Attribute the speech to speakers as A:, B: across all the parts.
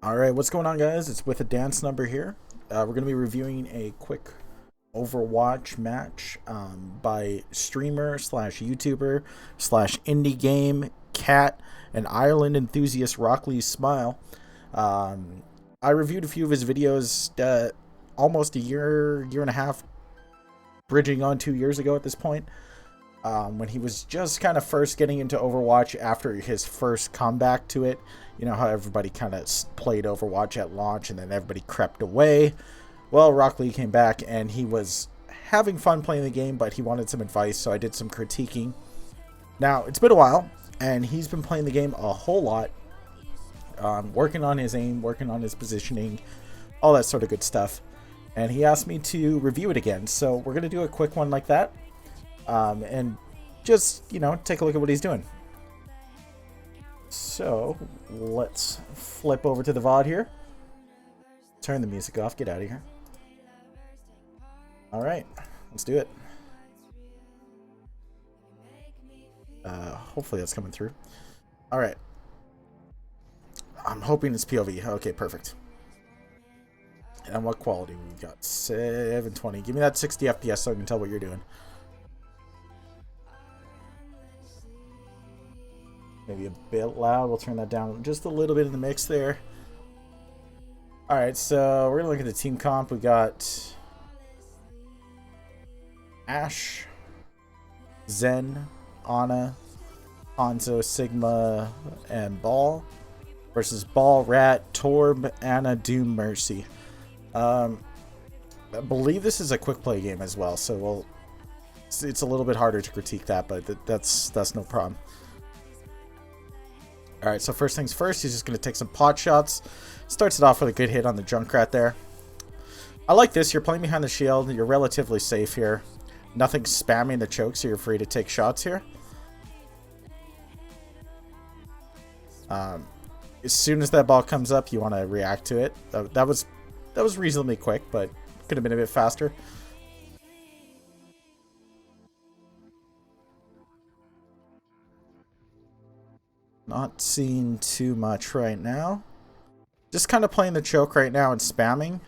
A: Alright, what's going on, guys? It's with a dance number here. We're going to be reviewing a quick Overwatch match by streamer slash YouTuber slash indie game cat and Ireland enthusiast RockLeeSmile. I reviewed a few of his videos almost a year and a half, bridging on 2 years ago at this point. When he was just kind of first getting into Overwatch after his first comeback to it. You know how everybody kind of played Overwatch at launch and then everybody crept away. Well, Rock Lee came back and he was having fun playing the game, but he wanted some advice, so I did some critiquing. Now, it's been a while, and he's been playing the game a whole lot, working on his aim, working on his positioning, all that sort of good stuff. And he asked me to review it again, so we're going to do a quick one like that. And just, take a look at what he's doing. So, let's flip over to the VOD here. Turn the music off, get out of here. Alright, let's do it. Hopefully that's coming through. Alright. I'm hoping it's POV. Okay, perfect. And what quality we got? 720. Give me that 60 FPS so I can tell what you're doing. Maybe a bit loud. We'll turn that down just a little bit in the mix there. Alright, so we're going to look at the team comp. We got Ash, Zen, Ana, Hanzo, Sigma, and Ball versus Ball, Rat, Torb, Ana, Doom, Mercy. I believe this is a quick play game as well, so it's a little bit harder to critique that, but that's no problem. Alright, so first things first, he's just going to take some pot shots. Starts it off with a good hit on the Junkrat there. I like this. You're playing behind the shield. You're relatively safe here. Nothing spamming the choke, so you're free to take shots here. As soon as that ball comes up, you want to react to it. That was reasonably quick, but could have been a bit faster. Not seeing too much right now. Just kind of playing the choke right now and spamming.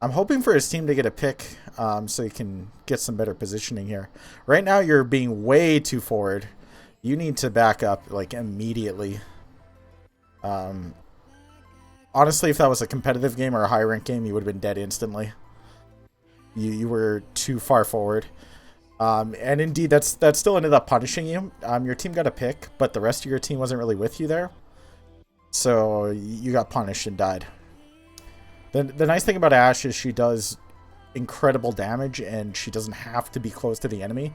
A: I'm hoping for his team to get a pick so he can get some better positioning here. Right now you're being way too forward. You need to back up like immediately. Honestly, if that was a competitive game or a high rank game, you would have been dead instantly. You were too far forward. And indeed, that still ended up punishing you. Your team got a pick, but the rest of your team wasn't really with you there. So you got punished and died. The nice thing about Ashe is she does incredible damage, and she doesn't have to be close to the enemy.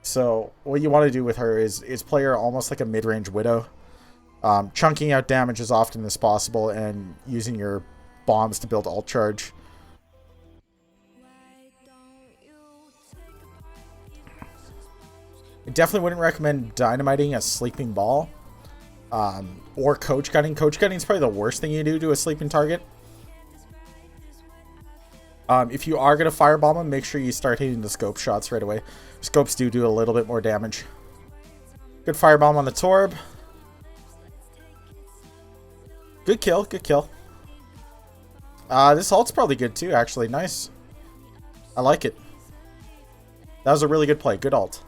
A: So what you want to do with her is play her almost like a mid-range Widow. Chunking out damage as often as possible and using your bombs to build ult charge. I definitely wouldn't recommend dynamiting a sleeping ball or coach gunning. Coach gunning is probably the worst thing you do to a sleeping target. If you are going to firebomb them, make sure you start hitting the scope shots right away. Scopes do a little bit more damage. Good firebomb on the Torb. Good kill, good kill. This ult's probably good too, actually. Nice. I like it. That was a really good play. Good ult.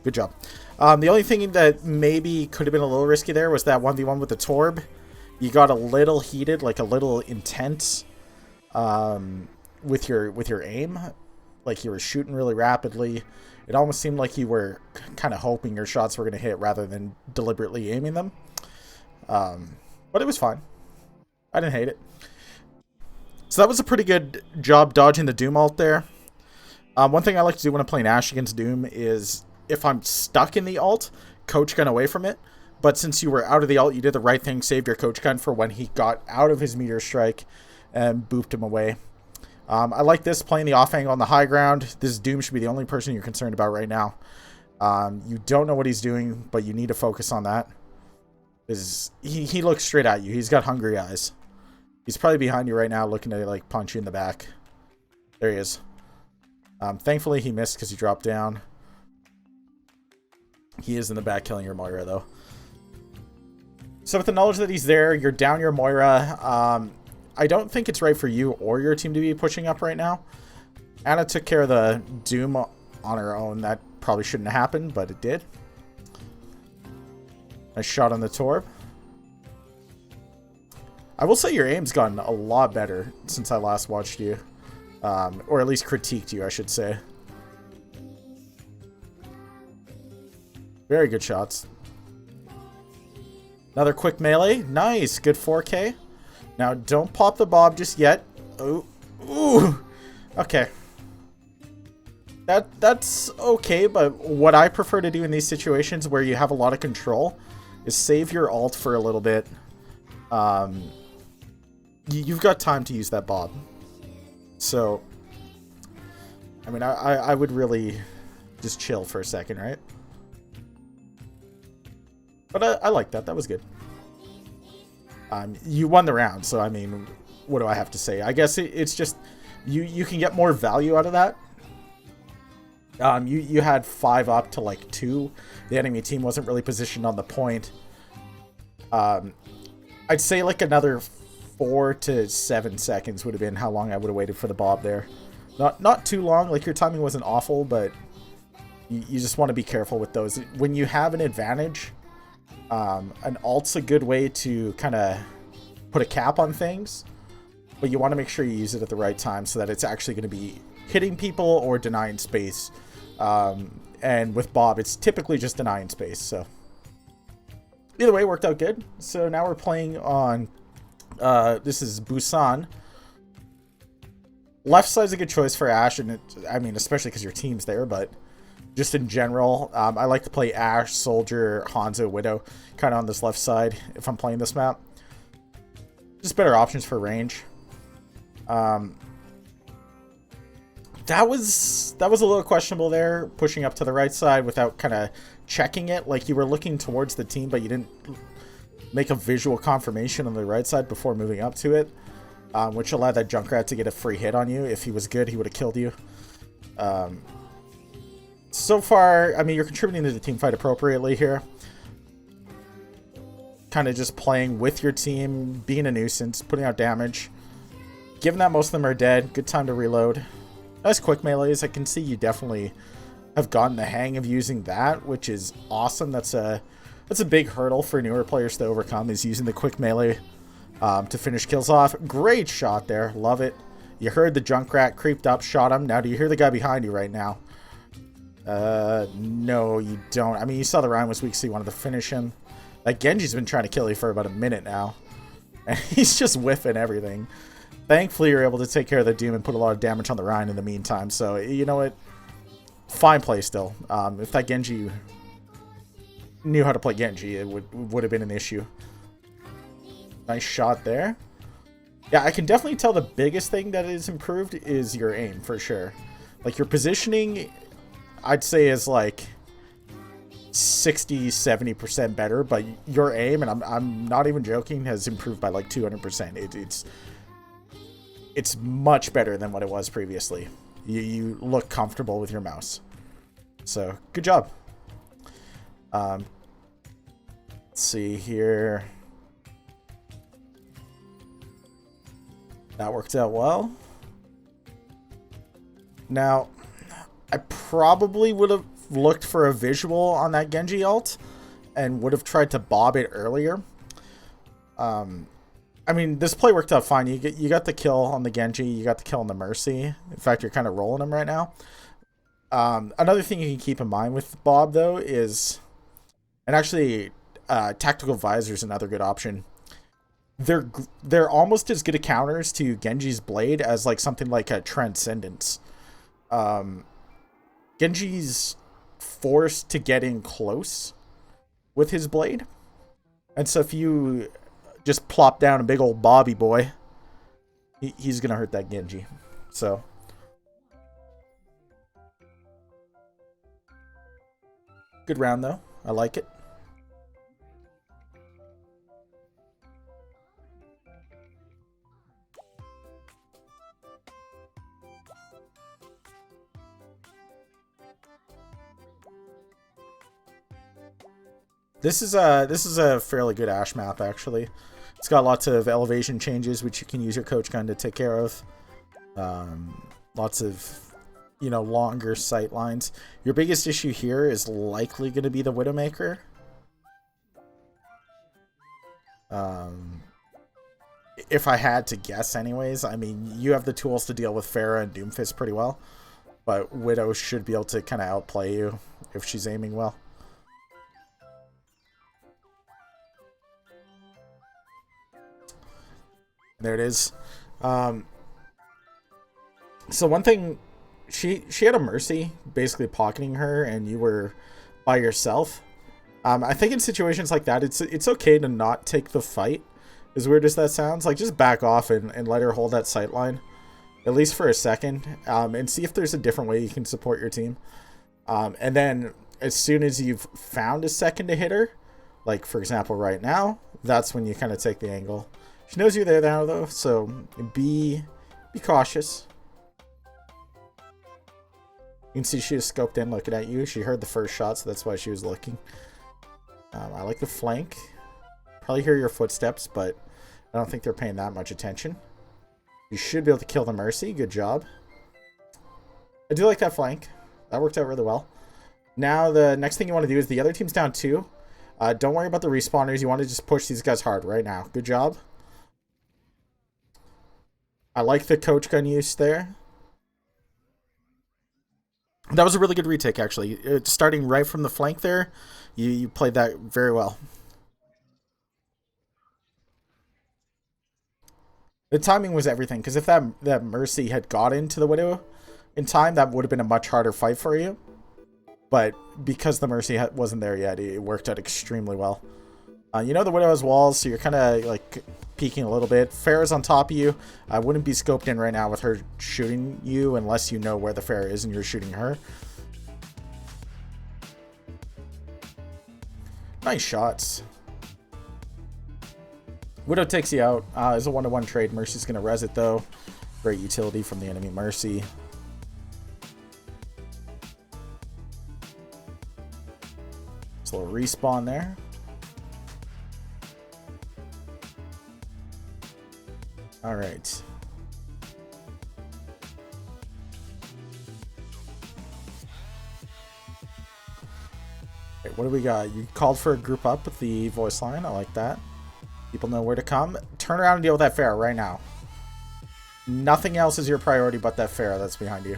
A: Good job. The only thing that maybe could have been a little risky there was that 1v1 with the Torb. You got a little heated, like a little intense with your aim. Like you were shooting really rapidly. It almost seemed like you were kind of hoping your shots were going to hit rather than deliberately aiming them. But it was fine. I didn't hate it. So that was a pretty good job dodging the Doom ult there. One thing I like to do when I'm playing Ashe against Doom is if I'm stuck in the ult, coach gun away from it. But since you were out of the ult, you did the right thing, saved your coach gun for when he got out of his meteor strike and booped him away. I like this, playing the off angle on the high ground. This Doom should be the only person you're concerned about right now. You don't know what he's doing, but you need to focus on that. He looks straight at you. He's got hungry eyes. He's probably behind you right now looking to like punch you in the back. There he is. Thankfully he missed because he dropped down. He is in the back killing your Moira though. So with the knowledge that he's there, you're down your Moira. I don't think it's right for you or your team to be pushing up right now. Anna took care of the Doom on her own. That probably shouldn't have happened, but it did. Nice shot on the Torb. I will say your aim's gotten a lot better since I last watched you. Or at least critiqued you, I should say. Very good shots. Another quick melee. Nice. Good 4K. Now, don't pop the Bob just yet. Oh. Ooh. Okay. That's okay, but what I prefer to do in these situations where you have a lot of control is save your ult for a little bit. You've got time to use that Bob. So, I mean, I would really just chill for a second, right? But I like that. That was good. You won the round, so I mean, what do I have to say? I guess it's just you can get more value out of that. You had 5 up to like 2. The enemy team wasn't really positioned on the point. I'd say like another 4 to 7 seconds would have been how long I would have waited for the Bob there. Not too long. Like your timing wasn't awful, but you just want to be careful with those. When you have an advantage, an ult's a good way to kind of put a cap on things, but you want to make sure you use it at the right time so that it's actually going to be hitting people or denying space. And with Bob, it's typically just denying space. So either way, it worked out good. So now we're playing on, this is Busan. Left side's a good choice for Ashe, and I mean, especially because your team's there, but just in general, I like to play Ashe, Soldier, Hanzo, Widow, kind of on this left side if I'm playing this map. Just better options for range. That was a little questionable there, pushing up to the right side without kind of checking it. Like you were looking towards the team, but you didn't make a visual confirmation on the right side before moving up to it, which allowed that Junkrat to get a free hit on you. If he was good, he would have killed you. So far, I mean, you're contributing to the team fight appropriately here. Kind of just playing with your team, being a nuisance, putting out damage. Given that most of them are dead, good time to reload. Nice quick melees. I can see you definitely have gotten the hang of using that, which is awesome. That's a big hurdle for newer players to overcome, is using the quick melee to finish kills off. Great shot there. Love it. You heard the Junkrat, creeped up, shot him. Now, do you hear the guy behind you right now? No, you don't. I mean, you saw the Ryan was weak, so you wanted to finish him. Like, Genji's been trying to kill you for about a minute now. And he's just whiffing everything. Thankfully, you're able to take care of the Doom and put a lot of damage on the Ryan in the meantime. So, you know what? Fine play still. If that Genji knew how to play Genji, it would have been an issue. Nice shot there. Yeah, I can definitely tell the biggest thing that is improved is your aim, for sure. Like, your positioning, I'd say, is like 60-70% better, but your aim, and I'm not even joking, has improved by like 200%. It's much better than what it was previously. You look comfortable with your mouse. So, good job. Let's see here. That worked out well. Now, I probably would have looked for a visual on that Genji ult and would have tried to bob it earlier. I mean, this play worked out fine. You got the kill on the Genji. You got the kill on the Mercy. In fact, you're kind of rolling him right now. Another thing you can keep in mind with Bob, though, is... And actually, Tactical Visor is another good option. They're almost as good a counters to Genji's Blade as like something like a Transcendence. Genji's forced to get in close with his Blade. And so if you just plop down a big old Bobby boy, he's going to hurt that Genji. So, good round though. I like it. This is a fairly good Ash map, actually. It's got lots of elevation changes, which you can use your coach gun to take care of. Lots of, you know, longer sight lines. Your biggest issue here is likely going to be the Widowmaker. If I had to guess anyways, I mean, you have the tools to deal with Pharah and Doomfist pretty well, but Widow should be able to kind of outplay you if she's aiming well. There it is. So one thing, she had a Mercy basically pocketing her, and you were by yourself. I think in situations like that, it's okay to not take the fight. As weird as that sounds, like just back off and let her hold that sight line, at least for a second, and see if there's a different way you can support your team. And then as soon as you've found a second to hit her, like for example right now, that's when you kind of take the angle. She knows you're there now though, so be cautious. You can see she was scoped in looking at you. She heard the first shot, so that's why she was looking. I like the flank. Probably hear your footsteps, but I don't think they're paying that much attention. You should be able to kill the Mercy. Good job. I do like that flank. That worked out really well. Now the next thing you want to do is the other team's down 2. Don't worry about the respawners. You want to just push these guys hard right now. Good job. I like the coach gun use there. That was a really good retake, actually. Starting right from the flank there, you played that very well. The timing was everything, because if that Mercy had got into the Widow in time, that would have been a much harder fight for you. But because the Mercy wasn't there yet, it worked out extremely well. You know the Widow has walls, so you're kind of like peeking a little bit. Pharah's on top of you. I wouldn't be scoped in right now with her shooting you unless you know where the Pharah is and you're shooting her. Nice shots. Widow takes you out. It's a 1-to-1 trade. Mercy's going to res it though. Great utility from the enemy Mercy. It's a little respawn there. All right. Okay, what do we got? You called for a group up with the voice line. I like that. People know where to come. Turn around and deal with that Pharah right now. Nothing else is your priority but that Pharah that's behind you.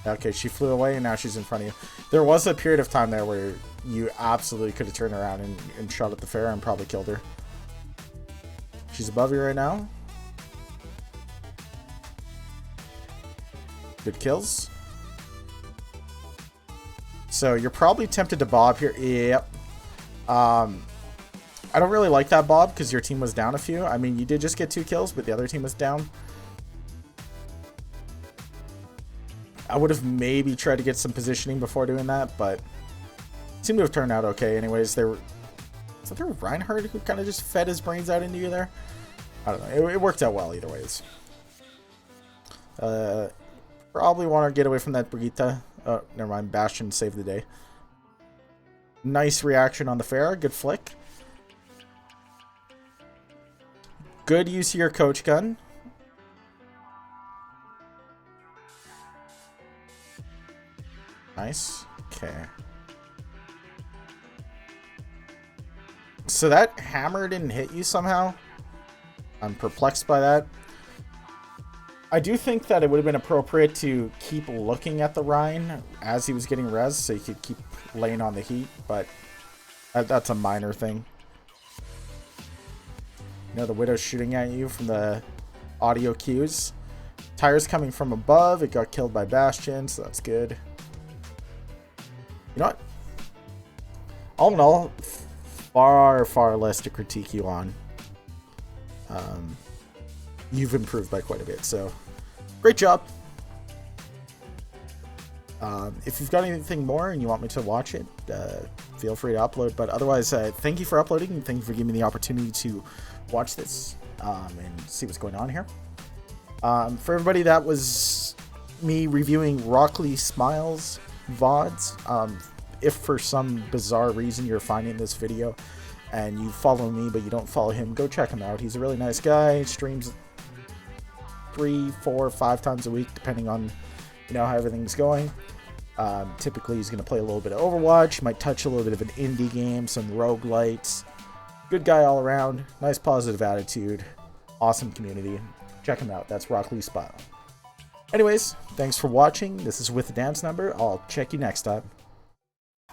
A: Okay, she flew away and now she's in front of you. There was a period of time there where you absolutely could have turned around and shot at the Pharah and probably killed her. She's above you right now. Good kills. So you're probably tempted to bob here. Yep. I don't really like that bob because your team was down a few. I mean, you did just get 2 kills, but the other team was down. I would have maybe tried to get some positioning before doing that, but it seemed to have turned out okay. Anyways, is that there Reinhardt who kind of just fed his brains out into you there? I don't know. It worked out well either ways. Probably want to get away from that Brigitte. Oh, never mind. Bastion saved the day. Nice reaction on the Pharah. Good flick. Good use of your coach gun. Nice. Okay. So that hammer didn't hit you somehow. I'm perplexed by that. I do think that it would have been appropriate to keep looking at the Rhine as he was getting res so you could keep laying on the heat, but that's a minor thing. You know, the Widow's shooting at you from the audio cues. Tire's coming from above. It got killed by Bastion, so that's good. You know what? All in all, far less to critique you on. You've improved by quite a bit, so great job. If you've got anything more and you want me to watch it, feel free to upload. But otherwise, thank you for uploading and thank you for giving me the opportunity to watch this and see what's going on here. For everybody, that was me reviewing RockLeeSmile's VODs. if for some bizarre reason you're finding this video and you follow me but you don't follow him, go check him out. He's a really nice guy. Streams 3, 4, 5 times a week, depending on, you know, how everything's going. Typically, he's going to play a little bit of Overwatch, might touch a little bit of an indie game, some roguelites. Good guy all around. Nice positive attitude. Awesome community. Check him out. That's RockLeeSmile. Anyways, thanks for watching. This is With a Dance Number. I'll check you next time.